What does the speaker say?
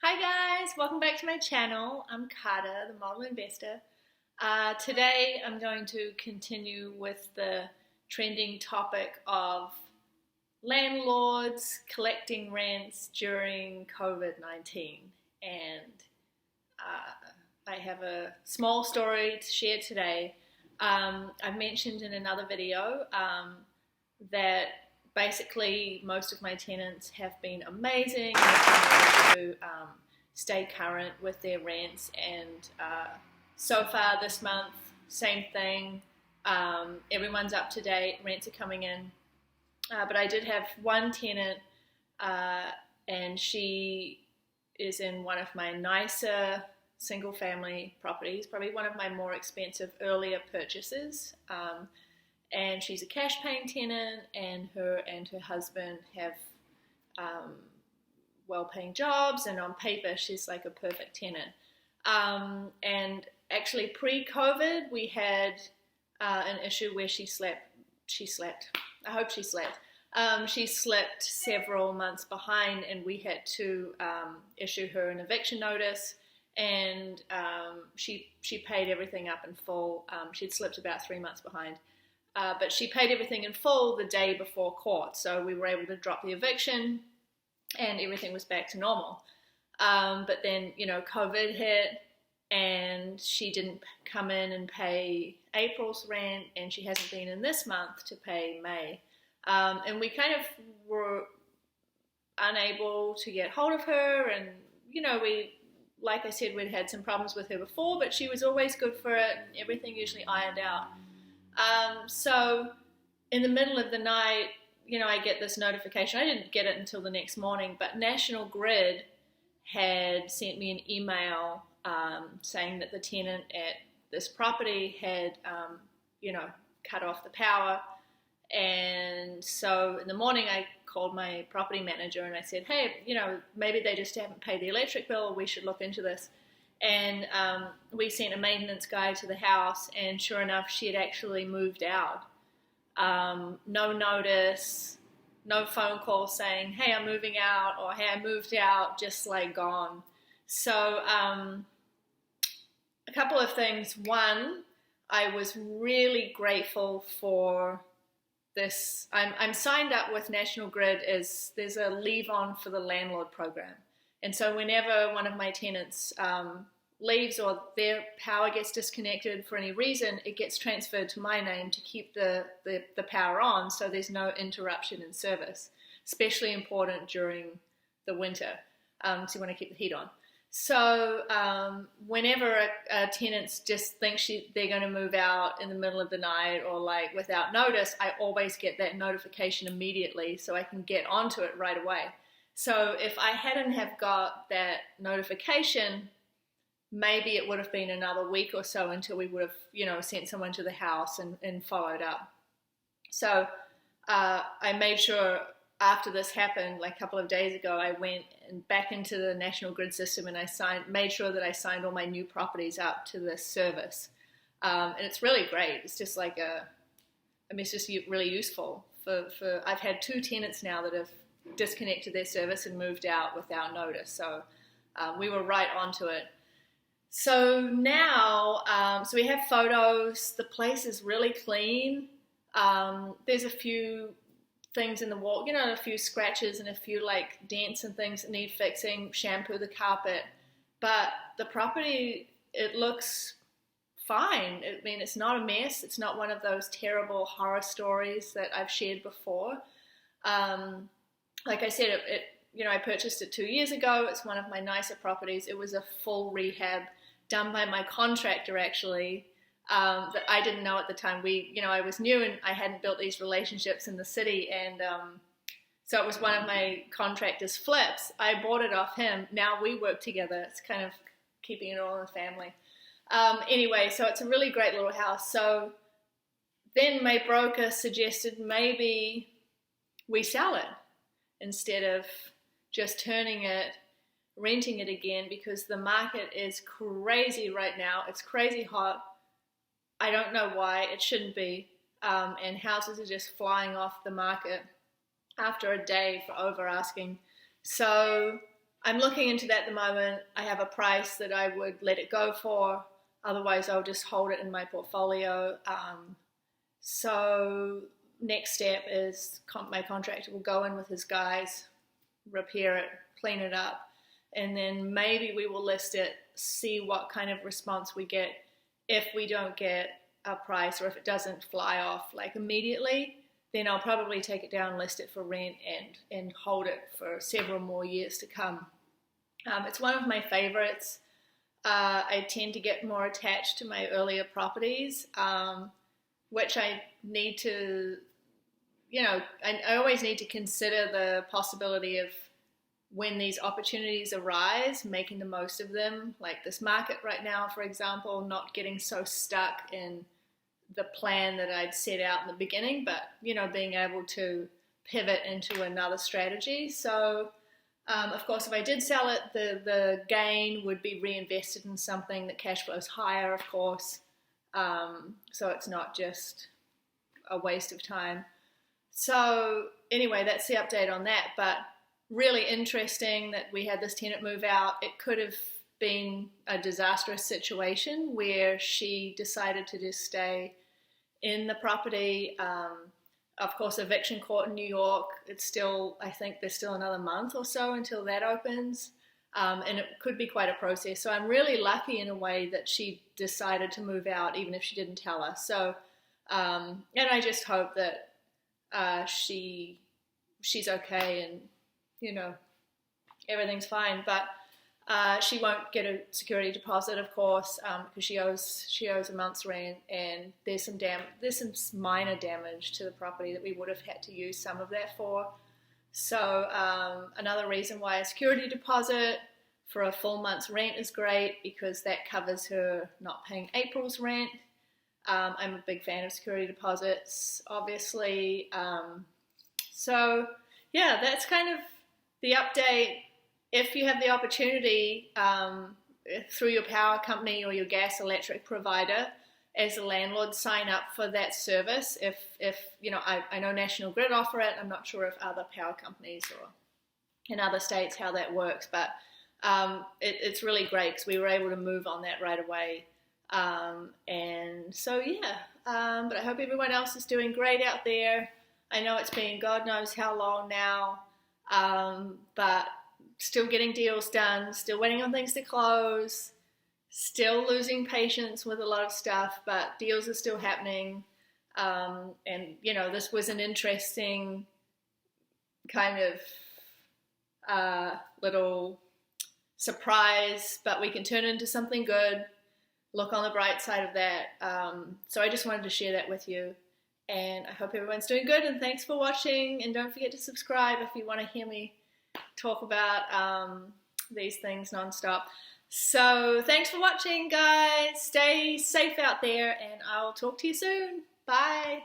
Hi guys, welcome back to my channel. I'm Carter, the model investor. Today I'm going to continue with the trending topic of landlords collecting rents during COVID-19. And I have a small story to share today. I've mentioned in another video that basically most of my tenants have been amazing and have been able to stay current with their rents, and so far this month, same thing. Everyone's up to date, rents are coming in, but I did have one tenant and she is in one of my nicer single family properties, probably one of my more expensive earlier purchases. And she's a cash paying tenant, and her husband have well-paying jobs, and on paper she's like a perfect tenant. And actually pre-COVID we had an issue where she slept. I hope she slept. She slept several months behind, and we had to issue her an eviction notice. And she paid everything up in full. She'd slipped about 3 months behind. But she paid everything in full the day before court, so we were able to drop the eviction and everything was back to normal. But then, COVID hit and she didn't come in and pay April's rent, and she hasn't been in this month to pay May. And we kind of were unable to get hold of her, and, like I said, we'd had some problems with her before, but she was always good for it and everything usually ironed out. So in the middle of the night, I get this notification. I didn't get it until the next morning, but National Grid had sent me an email saying that the tenant at this property had, cut off the power. And so in the morning I called my property manager and I said, hey, maybe they just haven't paid the electric bill. We should look into this. And we sent a maintenance guy to the house, and sure enough, she had actually moved out. No notice, no phone call saying, hey, I'm moving out, or hey, I moved out, just like gone. So a couple of things. One, I was really grateful for this. I'm signed up with National Grid as there's a leave on for the landlord program. And so whenever one of my tenants leaves or their power gets disconnected for any reason, it gets transferred to my name to keep the power on, so there's no interruption in service, especially important during the winter, so you want to keep the heat on. So whenever a tenant just thinks they're going to move out in the middle of the night or like without notice, I always get that notification immediately so I can get onto it right away. So if I hadn't have got that notification, maybe it would have been another week or so until we would have, sent someone to the house and followed up. So I made sure after this happened, like a couple of days ago, I went back into the National Grid system and made sure that I signed all my new properties up to this service. And it's really great. It's just like it's just really useful for I've had 2 tenants now that have disconnected their service and moved out without notice. So we were right onto it. So now, so we have photos. The place is really clean. There's a few things in the wall, a few scratches and a few like dents and things that need fixing, shampoo the carpet. But the property, it looks fine. I mean, it's not a mess. It's not one of those terrible horror stories that I've shared before. Like I said, I purchased it 2 years ago. It's one of my nicer properties. It was a full rehab done by my contractor, actually, that I didn't know at the time. I was new and I hadn't built these relationships in the city, and so it was one of my contractor's flips. I bought it off him. Now we work together. It's kind of keeping it all in the family. Anyway, so it's a really great little house. So then my broker suggested maybe we sell it instead of just renting it again, because the market is crazy right now. It's crazy hot. I don't know why. It shouldn't be. And houses are just flying off the market after a day for over asking. So I'm looking into that at the moment. I have a price that I would let it go for. Otherwise, I'll just hold it in my portfolio. So next step is my contractor will go in with his guys, repair it, clean it up, and then maybe we will list it, see what kind of response we get. If we don't get a price, or if it doesn't fly off like immediately, then I'll probably take it down, list it for rent, and hold it for several more years to come. It's one of my favorites. I tend to get more attached to my earlier properties, which I need to, I always need to consider the possibility of when these opportunities arise, making the most of them. Like this market right now, for example, not getting so stuck in the plan that I'd set out in the beginning, but, being able to pivot into another strategy. So, of course, if I did sell it, the gain would be reinvested in something that cash flows higher, of course. So it's not just a waste of time. So anyway, that's the update on that. But really interesting that we had this tenant move out. It could have been a disastrous situation where she decided to just stay in the property. Of course, eviction court in New York, I think there's still another month or so until that opens. And it could be quite a process. So I'm really lucky in a way that she decided to move out, even if she didn't tell us. So, and I just hope that she's okay and, everything's fine. But she won't get a security deposit, of course, because she owes a month's rent, and there's some minor damage to the property that we would have had to use some of that for. So another reason why a security deposit for a full month's rent is great, because that covers her not paying April's rent. I'm a big fan of security deposits, obviously. So yeah, that's kind of the update. If you have the opportunity through your power company or your gas electric provider as a landlord, sign up for that service. If I know National Grid offer it. I'm not sure if other power companies or in other states how that works, but it's really great because we were able to move on that right away. And so but I hope everyone else is doing great out there. I know it's been God knows how long now, but still getting deals done, still waiting on things to close, still losing patience with a lot of stuff, but deals are still happening. And, this was an interesting kind of little surprise, but we can turn it into something good, look on the bright side of that. So I just wanted to share that with you. And I hope everyone's doing good, and thanks for watching. And don't forget to subscribe if you want to hear me talk about these things nonstop. So thanks for watching, guys. Stay safe out there, and I'll talk to you soon. Bye.